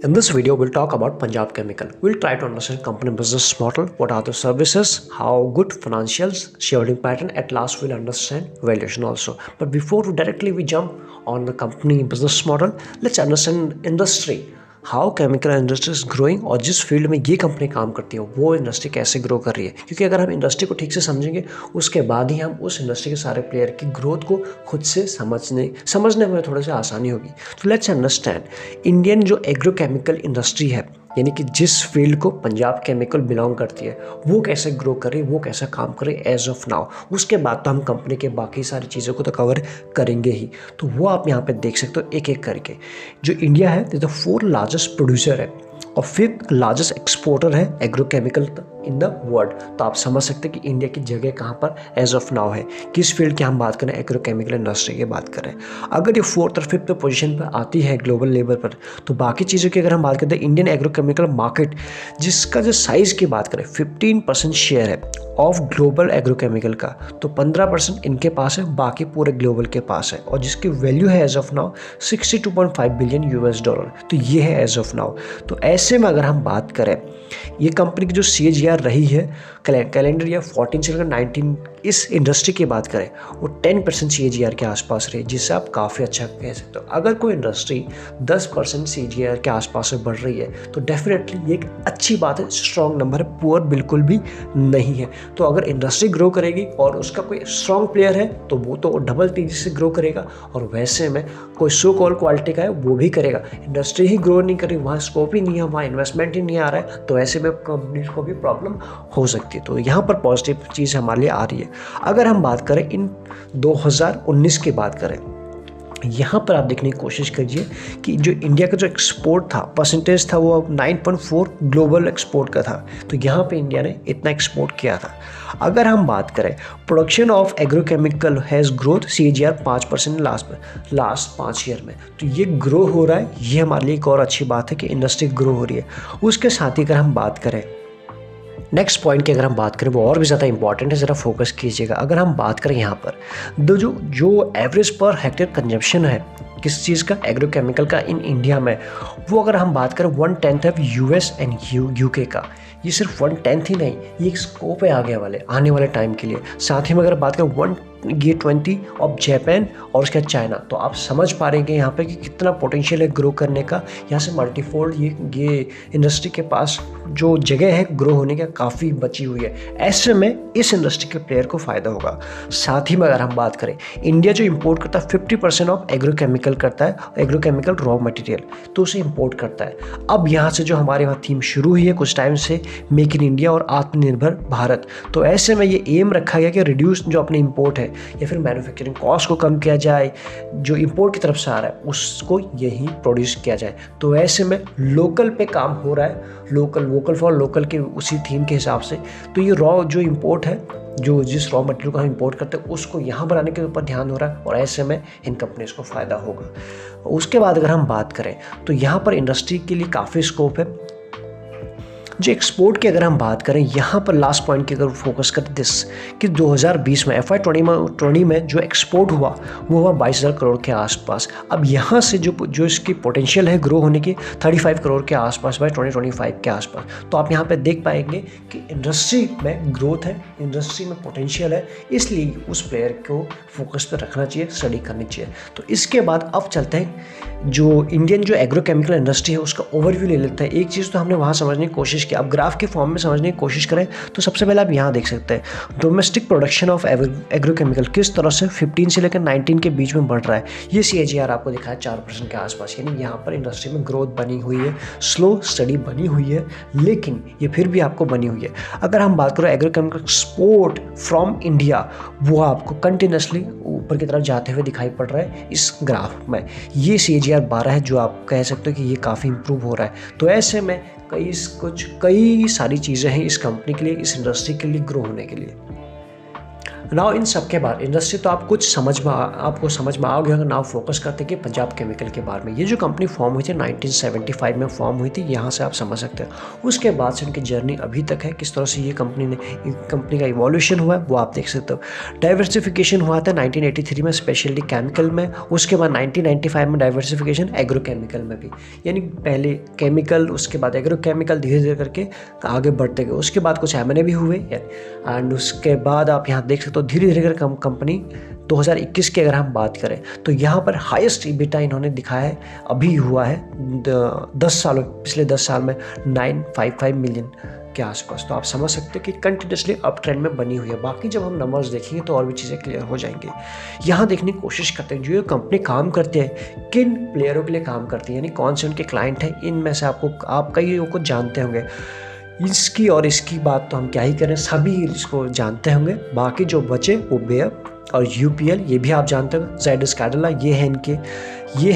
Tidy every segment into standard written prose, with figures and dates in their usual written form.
In this video, we'll talk about Punjab Chemical. We'll try to understand company business model, what are the services, how good financials, shareholding pattern. At last, we'll understand valuation also. But before we jump on the company business model, let's understand industry. How chemical industry is growing और जिस field में ये company काम करती है वो industry कैसे grow कर रही है, क्योंकि अगर हम इंडस्ट्री को ठीक से समझेंगे उसके बाद ही हम उस इंडस्ट्री के सारे प्लेयर की ग्रोथ को खुद से समझने में थोड़ा सा आसानी होगी। तो लेट्स अंडरस्टैंड इंडियन जो एग्रोकेमिकल इंडस्ट्री है, यानी कि जिस फील्ड को पंजाब केमिकल बिलोंग करती है, वो कैसे ग्रो करे, वो कैसा काम करे एज ऑफ नाउ। उसके बाद तो हम कंपनी के बाकी सारी चीज़ों को तो कवर करेंगे ही। तो वो आप यहाँ पे देख सकते हो एक एक करके। जो इंडिया है तो 4th लार्जेस्ट प्रोड्यूसर है और 5th लार्जेस्ट एक्सपोर्टर है एग्रोकेमिकल इन द वर्ल्ड। तो आप समझ सकते हैं कि इंडिया की जगह कहाँ पर एज ऑफ नाउ है, किस फील्ड की हम बात करें, एग्रोकेमिकल इंडस्ट्री की बात करें। अगर ये 4th और 5th पोजीशन पर आती है ग्लोबल लेवल पर, तो बाकी चीज़ों की अगर हम बात करते हैं, इंडियन एग्रोकेमिकल मार्केट जिसका जो साइज़ की बात करें 15% शेयर है ऑफ ग्लोबल एग्रोकेमिकल का, तो 15% इनके पास है, बाकी पूरे ग्लोबल के पास है, और जिसकी वैल्यू है एज ऑफ नाउ $62.5 बिलियन। तो ये है एज ऑफ नाउ। तो ऐसे में अगर हम बात करें, ये कंपनी की जो CAGR रही है कैलेंडर ईयर 14 से लेकर 19 इस इंडस्ट्री की बात करें, वो 10% CAGR के आसपास रही, जिससे आप काफ़ी अच्छा कह सकते हो। अगर कोई इंडस्ट्री 10% CAGR के आसपास से बढ़ रही है तो डेफिनेटली ये एक अच्छी बात है, स्ट्रॉन्ग नंबर है, पुअर बिल्कुल भी नहीं है। तो अगर इंडस्ट्री ग्रो करेगी और उसका कोई स्ट्रॉन्ग प्लेयर है तो वो तो डबल तेजी से ग्रो करेगा, और वैसे में कोई सो कॉल क्वालिटी का है वो भी करेगा। इंडस्ट्री ही ग्रो नहीं कर रही, वहाँ स्कोप ही नहीं है, वहाँ इन्वेस्टमेंट ही नहीं आ रहा है, तो ऐसे में कंपनीज को भी प्रॉब्लम हो सकती है। तो यहाँ पर पॉजिटिव चीज़ हमारे लिए आ रही है। अगर हम बात करें इन 2019 की बात करें, यहाँ पर आप देखने की कोशिश करिए कि जो इंडिया का जो एक्सपोर्ट था परसेंटेज था वो 9.4 ग्लोबल एक्सपोर्ट का था। तो यहाँ पे इंडिया ने इतना एक्सपोर्ट किया था। अगर हम बात करें production of agrochemical has growth CAGR 5% last 5 year में, तो ये ग्रो हो रहा है। ये हमारे लिए एक और अच्छी बात है कि इंडस्ट्री ग्रो हो रही है। उसके साथ ही अगर हम बात करें नेक्स्ट पॉइंट की, अगर हम बात करें वो और भी ज़्यादा इंपॉर्टेंट है, ज़रा फोकस कीजिएगा। अगर हम बात करें यहाँ पर जो एवरेज पर हेक्टेयर कंजप्शन है किस चीज़ का, एग्रोकेमिकल का इन इंडिया में, वो अगर हम बात करें 1/10 है US एंड UK का। ये सिर्फ 1/10 ही नहीं, ये एक स्कोप है आने वाले टाइम के लिए। साथ ही में अगर बात करें 1/20 ऑफ जापान और उसके बाद चाइना, तो आप समझ पा रहे हैं यहाँ पे कि कितना पोटेंशियल है ग्रो करने का। यहाँ से मल्टीफोल्ड ये इंडस्ट्री के पास जो जगह है ग्रो होने का काफ़ी बची हुई है। ऐसे में इस इंडस्ट्री के प्लेयर को फ़ायदा होगा। साथ ही में अगर हम बात करें, इंडिया जो इंपोर्ट करता है 50% ऑफ एग्रोकेमिकल करता है, एग्रोकेमिकल रॉ मटेरियल, तो उसे इंपोर्ट करता है। अब यहाँ से जो हमारे वहाँ थीम शुरू हुई है कुछ टाइम से, मेक इन इंडिया और आत्मनिर्भर भारत, तो ऐसे में ये एम रखा गया कि रिड्यूस जो अपने इंपोर्ट है या फिर मैन्युफैक्चरिंग कॉस्ट को कम किया जाए, जो इंपोर्ट की तरफ से आ रहा है उसको यही प्रोड्यूस किया जाए। तो ऐसे में लोकल पे काम हो रहा है, वोकल फॉर लोकल के उसी थीम के हिसाब से। तो ये रॉ जो इंपोर्ट है, जो जिस रॉ मटेरियल को हम इंपोर्ट करते हैं उसको यहाँ बनाने के ऊपर ध्यान हो रहा है, और ऐसे में इन कंपनीज को फ़ायदा होगा। उसके बाद अगर हम बात करें तो यहाँ पर इंडस्ट्री के लिए काफ़ी स्कोप है। जो एक्सपोर्ट की अगर हम बात करें, यहाँ पर लास्ट पॉइंट की अगर फोकस करें कि 2020 में FY20 में जो एक्सपोर्ट हुआ वो हुआ 22,000 करोड़ के आसपास। अब यहाँ से जो इसकी पोटेंशियल है ग्रो होने की 35 करोड़ के आसपास बाय 2025 के आसपास। तो आप यहाँ पे देख पाएंगे कि इंडस्ट्री में ग्रोथ है, इंडस्ट्री में पोटेंशियल है, इसलिए उस प्लेयर को फोकस पर रखना चाहिए, स्टडी करनी चाहिए। तो इसके बाद अब चलते हैं जो इंडियन जो एग्रोकेमिकल इंडस्ट्री है उसका ओवरव्यू ले लेते हैं। एक चीज़ तो हमने वहाँ समझने की कोशिश की, आप ग्राफ के फॉर्म में समझने की कोशिश करें तो सबसे पहले आप यहाँ देख सकते हैं डोमेस्टिक प्रोडक्शन ऑफ एग्रोकेमिकल किस तरह से 15 से लेकर 19 के बीच में बढ़ रहा है। ये CAGR आपको दिखा है 4% के आसपास, यानी यहाँ पर इंडस्ट्री में ग्रोथ बनी हुई है, स्लो स्टडी बनी हुई है, लेकिन ये फिर भी आपको बनी हुई है। अगर हम बात करें एग्रोकेमिकल एक्सपोर्ट फ्रॉम इंडिया, वो आपको कंटिन्यूसली ऊपर की तरफ जाते हुए दिखाई पड़ रहा है इस ग्राफ में। ये CAGR 12 है, जो आप कह सकते हो कि ये काफ़ी इंप्रूव हो रहा है। तो ऐसे में कई सारी चीज़ें हैं इस कंपनी के लिए, इस इंडस्ट्री के लिए ग्रो होने के लिए। नाउ इन सब के बाद इंडस्ट्री तो आप कुछ आपको समझ में आ गया होगा। नाउ फोकस करते हैं कि पंजाब केमिकल के बारे में। ये जो कंपनी फॉर्म हुई थी 1975 में फॉर्म हुई थी, यहाँ से आप समझ सकते हैं। उसके बाद से उनकी जर्नी अभी तक है, किस तरह से ये कंपनी का इवोल्यूशन हुआ है वो आप देख सकते हो। डाइवर्सिफिकेशन हुआ था 1983 में स्पेशली केमिकल में, उसके बाद 1995 में डाइवर्सिफिकेशन एग्रोकेमिकल में भी, यानी पहले केमिकल उसके बाद एग्रोकेमिकल धीरे धीरे करके आगे बढ़ते गए। उसके बाद कुछ M&A भी हुए एंड उसके बाद आप यहाँ देख सकते हो धीरे धीरे कर कंपनी 2021 की अगर हम बात करें तो यहाँ पर हाईएस्ट EBITDA इन्होंने दिखाया है, अभी हुआ है 10 सालों पिछले 10 साल में 955 मिलियन के आसपास। तो आप समझ सकते हो कि कंटिन्यूसली अप ट्रेंड में बनी हुई है। बाकी जब हम नंबर्स देखेंगे तो और भी चीज़ें क्लियर हो जाएंगी। यहाँ देखने की कोशिश करते हैं जो ये कंपनी काम करते हैं किन प्लेयरों के लिए काम करती है, यानी कौन से उनके क्लाइंट हैं। इनमें से आप कई को जानते होंगे, इसकी और इसकी बात तो हम क्या ही करें, सभी इसको जानते होंगे। बाकी जो बचे वो बेयर और UPL, ये भी आप जानते हो। ज़ाइडस कैडिला, ये है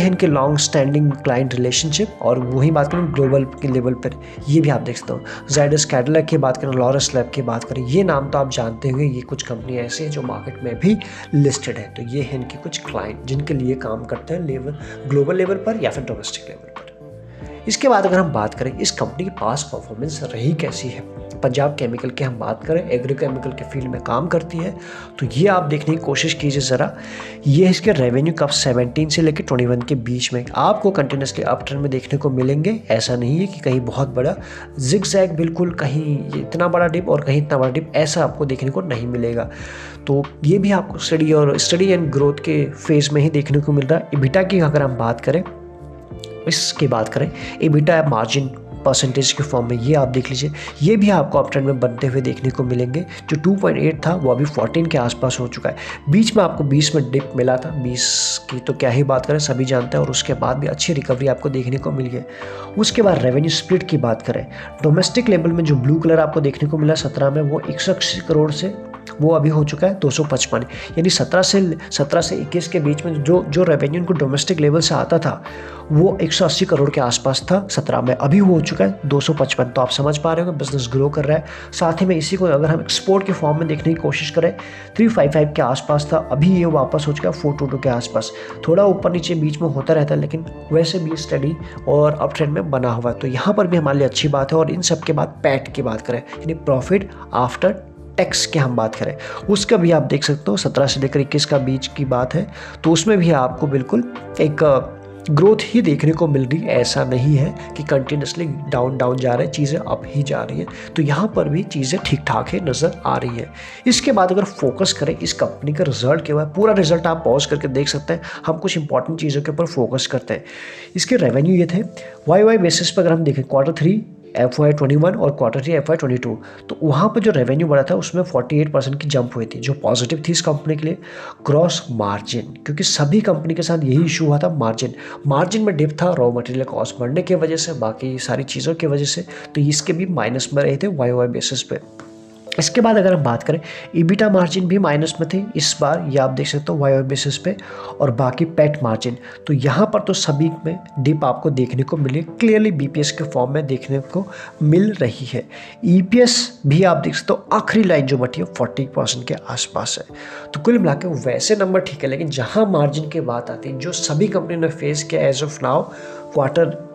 इनके लॉन्ग स्टैंडिंग क्लाइंट रिलेशनशिप। और वही बात करें ग्लोबल के लेवल पर, ये भी आप देख सकते हो। ज़ाइडस कैडिला की बात करें, लॉरस लैब की बात करें, ये नाम तो आप जानते होंगे। ये कुछ कंपनी ऐसी है जो मार्केट में भी लिस्टेड है। तो ये है इनके कुछ क्लाइंट जिनके लिए काम करते हैं ग्लोबल लेवल पर या फिर डोमेस्टिक लेवल पर। इसके बाद अगर हम बात करें इस कंपनी की पास परफॉर्मेंस रही कैसी है, पंजाब केमिकल की हम बात करें, एग्रीकेमिकल के फील्ड में काम करती है, तो ये आप देखने की कोशिश कीजिए ज़रा। ये इसके रेवेन्यू कब 17 से लेकर 21 के बीच में आपको कंटिन्यूसली अप ट्रेंड में देखने को मिलेंगे। ऐसा नहीं है कि कहीं बहुत बड़ा जिगजैग, बिल्कुल कहीं इतना बड़ा डिप और कहीं इतना बड़ा डिप, ऐसा आपको देखने को नहीं मिलेगा। तो ये भी आपको स्टडी एंड ग्रोथ के फेज में ही देखने को मिल रहा है। EBITDA की अगर हम बात करें, इसकी बात करें, EBITDA मार्जिन परसेंटेज के फॉर्म में ये आप देख लीजिए, ये भी आपको अप ट्रेंड में बनते हुए देखने को मिलेंगे। जो 2.8 था वो अभी 14 के आसपास हो चुका है। बीच में आपको 20 में डिप मिला था, 20 की तो क्या ही बात करें, सभी जानते हैं। और उसके बाद भी अच्छी रिकवरी आपको देखने को मिली है। उसके बाद रेवेन्यू स्प्लिट की बात करें, डोमेस्टिक लेवल में जो ब्लू कलर आपको देखने को मिला 17 में, वो 180 करोड़ से वो अभी हो चुका है 255, यानी 17 से 21 के बीच में जो रेवेन्यू उनको डोमेस्टिक लेवल से आता था वो 180 करोड़ के आसपास था 17 में, अभी वो हो चुका है 255। तो आप समझ पा रहे हो कि बिजनेस ग्रो कर रहा है। साथ ही में इसी को अगर हम एक्सपोर्ट के फॉर्म में देखने की कोशिश करें, 355 के आसपास था, अभी ये वापस हो चुका है 422 के आसपास। थोड़ा ऊपर नीचे बीच में होता रहता है, लेकिन वैसे भी स्टडी और अप ट्रेंड में बना हुआ है। तो यहाँ पर भी हमारे लिए अच्छी बात है। और इन सब के बाद पैट की बात करें, यानी प्रॉफिट आफ्टर टैक्स की हम बात करें, उसका भी आप देख सकते हो 17 से लेकर 21 का बीच की बात है। तो उसमें भी आपको बिल्कुल एक ग्रोथ ही देखने को मिल रही है। ऐसा नहीं है कि कंटिन्यूसली डाउन जा रहे हैं, चीज़ें अप ही जा रही हैं। तो यहाँ पर भी चीज़ें ठीक ठाक है नज़र आ रही है। इसके बाद अगर फोकस करें इस कंपनी का रिजल्ट के बाद, पूरा रिजल्ट आप पॉज करके देख सकते हैं। हम कुछ इंपॉर्टेंट चीज़ों के ऊपर फोकस करते हैं। इसके रेवेन्यू ये थे YoY बेसिस पर। अगर हम देखें Q3 FY21 और Q3 FY22, तो वहाँ पर जो रेवेन्यू बढ़ा था उसमें 48% की जंप हुई थी, जो पॉजिटिव थी इस कंपनी के लिए। क्रॉस मार्जिन, क्योंकि सभी कंपनी के साथ यही इशू हुआ था, मार्जिन में डिप था रॉ मटेरियल कॉस्ट बढ़ने की वजह से, बाकी सारी चीज़ों की वजह से। तो इसके भी माइनस में रहे थे YoY बेसिस पे। इसके बाद अगर हम बात करें, EBITDA मार्जिन भी माइनस में थे इस बार, ये आप देख सकते हो YoY बेसिस पे। और बाकी पैट मार्जिन, तो यहाँ पर तो सभी में डिप आपको देखने को मिली, क्लियरली BPS के फॉर्म में देखने को मिल रही है। EPS भी आप देख सकते हो, आखिरी लाइन जो बटी है 40% के आसपास है। तो कुल मिला के वैसे नंबर ठीक है, लेकिन जहाँ मार्जिन की बात आती है, जो सभी कंपनी ने फेस किया एज ऑफ नाउ,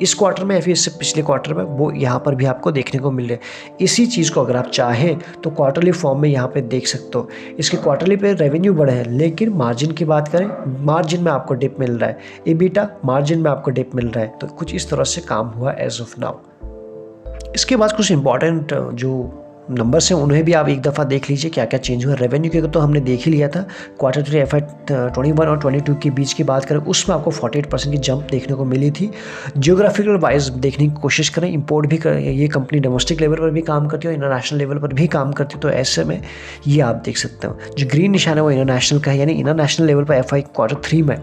इस क्वार्टर में या फिर इससे पिछले क्वार्टर में, वो यहाँ पर भी आपको देखने को मिल रहे हैं। इसी चीज़ को अगर आप चाहें तो क्वार्टरली फॉर्म में यहाँ पे देख सकते हो। इसके क्वार्टरली पे रेवेन्यू बढ़े हैं, लेकिन मार्जिन की बात करें, मार्जिन में आपको डिप मिल रहा है। EBITDA मार्जिन में आपको डिप मिल रहा है। तो कुछ इस तरह से काम हुआ एज ऑफ नाउ। इसके बाद कुछ इंपॉर्टेंट जो नंबर्स हैं उन्हें भी आप एक दफ़ा देख लीजिए क्या क्या चेंज हुआ। रेवेन्यू के तो हमने देख ही लिया था। Q3 FY21 और 22 के बीच की बात करें, उसमें आपको 48% की जंप देखने को मिली थी। जियोग्राफिकल वाइज देखने की कोशिश करें, इंपोर्ट भी कर, ये कंपनी डोमेस्टिक लेवल पर भी काम करती है और इंटरनेशनल लेवल पर भी काम करती है। तो ऐसे में ये आप देख सकते हो, जो ग्रीन निशान है वो इंटरनेशनल का है, यानी इंटरनेशनल लेवल पर FY Q3 में,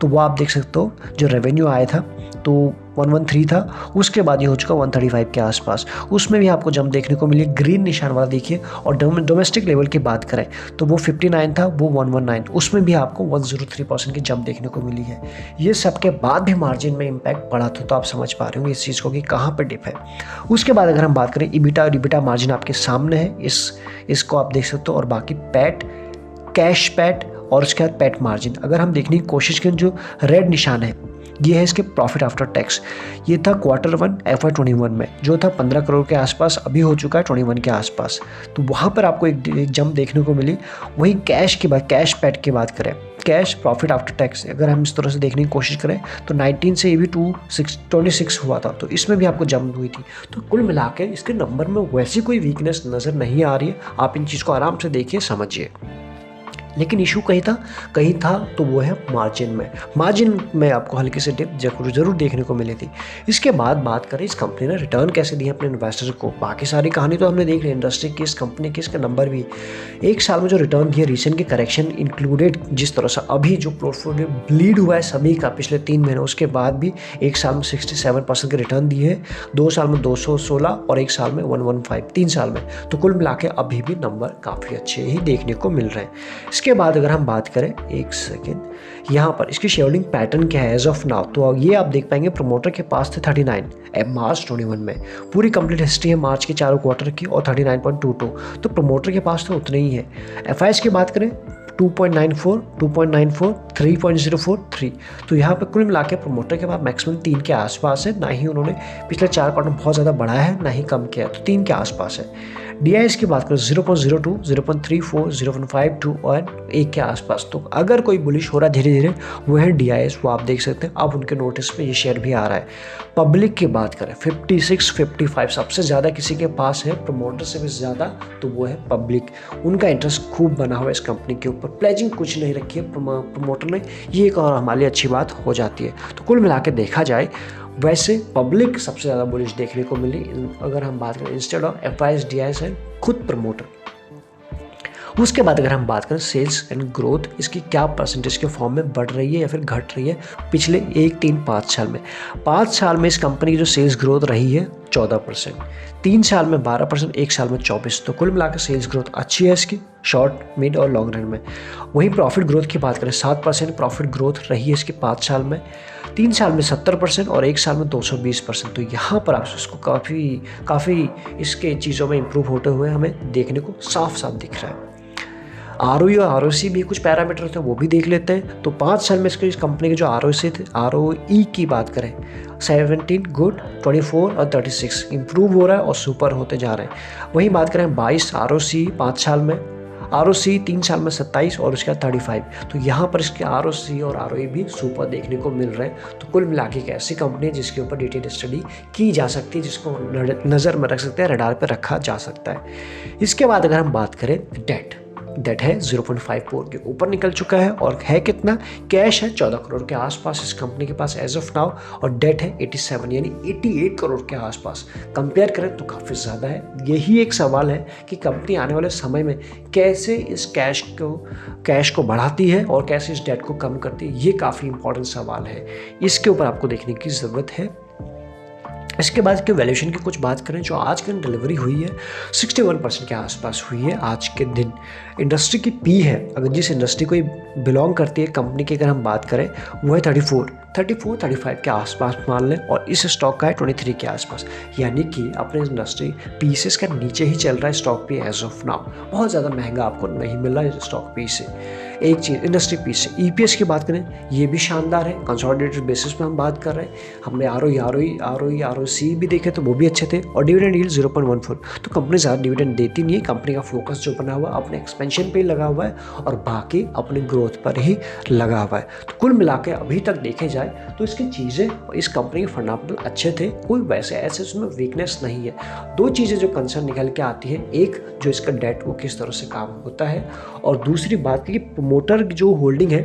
तो वो आप देख सकते हो जो रेवेन्यू आया था तो 113 था, उसके बाद ये हो चुका 135 के आसपास। उसमें भी आपको जंप देखने को मिली, ग्रीन निशान वाला देखिए। और डोमेस्टिक लेवल की बात करें तो वो 59 था, वो 119, उसमें भी आपको 103% की जंप देखने को मिली है। ये सब के बाद भी मार्जिन में इम्पैक्ट पड़ा था। तो आप समझ पा रहे हो इस चीज़ को कि कहाँ पर डिप है। उसके बाद अगर हम बात करें EBITDA और EBITDA मार्जिन आपके सामने है, इसको आप देख सकते हो। और बाकी पैट कैश पैट और उसके बाद पैट मार्जिन। अगर हम देखने की कोशिश करें, जो रेड निशान है ये है इसके प्रॉफिट आफ्टर टैक्स। ये था Q1 FY21 में, जो था 15 करोड़ के आसपास, अभी हो चुका है 21 के आसपास। तो वहाँ पर आपको एक जंप देखने को मिली। वहीं कैश की बात, कैश पैट की बात करें, कैश प्रॉफिट आफ्टर टैक्स अगर हम इस तरह से देखने की कोशिश करें तो 19 से ये भी 26 हुआ था, तो इसमें भी आपको जंप हुई थी। तो कुल मिला के इसके नंबर में वैसी कोई वीकनेस नज़र नहीं आ रही है। आप इन चीज़ को आराम से देखिए, समझिए। लेकिन इशू कहीं था तो वो है मार्जिन में आपको हल्की से डिप जरूर देखने को मिली थी। इसके बाद बात करें इस कंपनी ने रिटर्न कैसे दिए अपने इन्वेस्टर्स को। बाकी सारी कहानी तो हमने देख ली, इंडस्ट्री की, इस कंपनी की, इसका नंबर भी। एक साल में जो रिटर्न दिए, रिसेंट के करेक्शन इंक्लूडेड, जिस तरह से अभी जो पोर्टफोलियो ब्लीड हुआ है सभी का पिछले 3 महीनों, उसके बाद भी एक साल में 67% के रिटर्न दिए हैं, 2 साल में 216 और एक साल में 115, 3 साल में। तो कुल मिला के अभी भी नंबर काफ़ी अच्छे ही देखने को मिल रहे हैं। इसके बाद अगर हम बात करें, एक सेकेंड, यहाँ पर इसकी शेयरहोल्डिंग पैटर्न क्या है एज ऑफ नाउ, तो ये आप देख पाएंगे प्रमोटर के पास थे 39 मार्च 21 में। पूरी कंप्लीट हिस्ट्री है मार्च के चारों क्वार्टर की और 39.22, तो प्रमोटर के पास तो उतने ही है। एफआईएस की बात करें 2.94, 2.94, 3.04, 3। तो यहाँ पे कुल मिला के प्रमोटर के पास मैक्सिमम 3 के आसपास है। ना ही उन्होंने पिछले 4 क्वार्टर बहुत ज़्यादा बढ़ाया है, ना ही कम किया है, तो 3 के आसपास है। DIS की बात करें 0.02, 0.34, 0.52 और 1 के आसपास। तो अगर कोई बुलिश हो रहा है धीरे धीरे, वो है DIS, वो आप देख सकते हैं। अब उनके नोटिस पे ये शेयर भी आ रहा है। पब्लिक की बात करें 56, 55 सबसे ज़्यादा किसी के पास है, प्रमोटर से भी ज़्यादा, तो वो है पब्लिक। उनका इंटरेस्ट खूब बना हुआ है इस कंपनी के ऊपर। प्लेजिंग कुछ नहीं रखी है प्रमोटर ने, ये एक और हमारे लिए अच्छी बात हो जाती है। तो कुल मिला के देखा जाए वैसे पब्लिक सबसे ज़्यादा बुलिश देखने को मिली। अगर हम बात करें इंस्टेड ऑफ एफआईएस DIS है खुद प्रमोटर। उसके बाद अगर हम बात करें सेल्स एंड ग्रोथ, इसकी क्या परसेंटेज के फॉर्म में बढ़ रही है या फिर घट रही है पिछले 1, 3, 5 साल में। 5 साल में इस कंपनी की जो सेल्स ग्रोथ रही है 14%, 3 साल में 12%, 1 साल में 24%। तो कुल मिलाकर सेल्स ग्रोथ अच्छी है इसकी शॉर्ट, मिड और लॉन्ग रन में। वहीं प्रॉफिट ग्रोथ की बात करें 7% प्रॉफिट ग्रोथ रही है इसकी 5 साल में, 3 साल में 70% और 1 साल में 220%। तो यहाँ पर आप इसको काफ़ी इसके चीज़ों में इंप्रूव होते हुए हमें देखने को साफ दिख रहा है। ROE और ROC भी कुछ पैरामीटर थे, वो भी देख लेते हैं। तो 5 साल में इस कंपनी के जो ROE की बात करें 17 गुड, 24 और 36 इंप्रूव हो रहा है और सुपर होते जा रहे हैं। वहीं बात करें 22 ROC 5 साल में, ROC 3 साल में 27 और उसके बाद 35। तो यहाँ पर इसके ROC और ROE भी सुपर देखने को मिल रहे हैं। तो कुल मिला के एक ऐसी कंपनी है जिसके ऊपर डिटेल स्टडी की जा सकती है, जिसको नज़र में रख सकते हैं, रडार पर रखा जा सकता है। इसके बाद अगर हम बात करें डेट है 0.54 के ऊपर निकल चुका है और है कितना, कैश है 14 करोड़ के आसपास इस कंपनी के पास एज ऑफ नाउ और डेट है 87 यानी 88 करोड़ के आसपास। कंपेयर करें तो काफ़ी ज़्यादा है। यही एक सवाल है कि कंपनी आने वाले समय में कैसे इस कैश को बढ़ाती है और कैसे इस डेट को कम करती है, ये काफ़ी इंपॉर्टेंट सवाल है। इसके ऊपर आपको देखने की ज़रूरत है। इसके बाद के वैल्यूएशन की कुछ बात करें, जो आज की डिलीवरी हुई है 61% के आसपास हुई है आज के दिन। इंडस्ट्री की पी है, अगर जिस इंडस्ट्री को बिलोंग करती है कंपनी की, अगर हम बात करें वो है 34-35 के आसपास मान लें, और इस स्टॉक का है 23 के आसपास। यानी कि अपने इंडस्ट्री पी से इसका नीचे ही चल रहा है stock P as of now. बहुत ज़्यादा महंगा आपको नहीं मिल रहा है स्टॉक पी से। एक चीज़ इंडस्ट्री पी से EPS की बात करें, ये भी शानदार है। कंसोलिडेटेड बेसिस पे हम बात कर रहे हैं, हमने ROC भी देखे तो वो भी अच्छे थे, और डिविडेंड यील्ड 0.14। तो कंपनी ज़्यादा डिविडेंड देती नहीं है। कंपनी का फोकस जो बना हुआ अपने एक्सपेंशन पे ही लगा हुआ है और बाकी अपने ग्रोथ पर ही लगा हुआ है। तो कुल मिला के अभी तक देखे जाए तो इसकी चीज़ें, इस कंपनी के फंडामेंटल अच्छे थे, कोई वैसे ऐसे उसमें वीकनेस नहीं है। 2 चीज़ें जो कंसर्न निकल के आती है, एक जो इसका डेट वो किस तरह से काम होता है, और दूसरी बात कि प्रमोटर की जो होल्डिंग है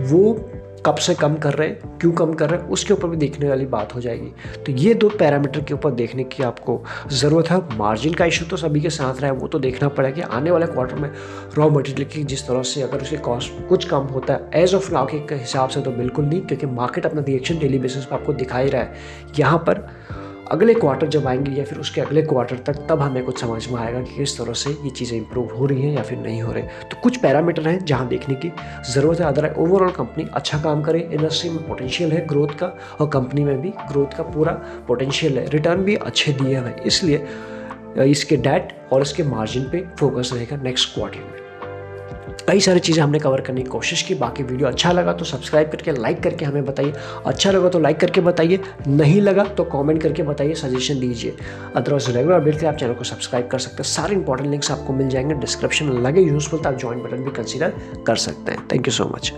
वो कब से कम कर रहे हैं, क्यों कम कर रहे हैं, उसके ऊपर भी देखने वाली बात हो जाएगी। तो ये 2 पैरामीटर के ऊपर देखने की आपको ज़रूरत है। मार्जिन का इशू तो सभी के साथ रहा है, वो तो देखना पड़ेगा कि आने वाले क्वार्टर में रॉ मटेरियल की जिस तरह से अगर उसके कॉस्ट कुछ कम होता है एज ऑफ नाउ के हिसाब से तो बिल्कुल नहीं, क्योंकि मार्केट अपना रिएक्शन डेली बेसिस पर आपको दिखा ही रहा है। यहाँ पर अगले क्वार्टर जब आएंगे या फिर उसके अगले क्वार्टर तक, तब हमें कुछ समझ में आएगा कि किस तरह से ये चीज़ें इंप्रूव हो रही हैं या फिर नहीं हो रही। तो कुछ पैरामीटर हैं जहां देखने की ज़रूरत है। अदरवाइज ओवरऑल कंपनी अच्छा काम करे, इंडस्ट्री में पोटेंशियल है ग्रोथ का, और कंपनी में भी ग्रोथ का पूरा पोटेंशियल है, रिटर्न भी अच्छे दिए हुए, इसलिए इसके डेट और इसके मार्जिन पे फोकस रहेगा नेक्स्ट क्वार्टर में। कई सारी चीज़ें हमने कवर करने की कोशिश की। बाकी वीडियो अच्छा लगा तो सब्सक्राइब करके लाइक करके हमें बताइए, अच्छा लगा तो लाइक करके बताइए, नहीं लगा तो कमेंट करके बताइए, सजेशन दीजिए। अदरवाइज रेगुलर अपडेट के लिए आप चैनल को सब्सक्राइब कर सकते हैं। सारे इंपॉर्टेंट लिंक्स आपको मिल जाएंगे डिस्क्रिप्शन में, लगे यूजफुल तो आप ज्वाइन बटन भी कंसीडर कर सकते हैं। Thank you so much.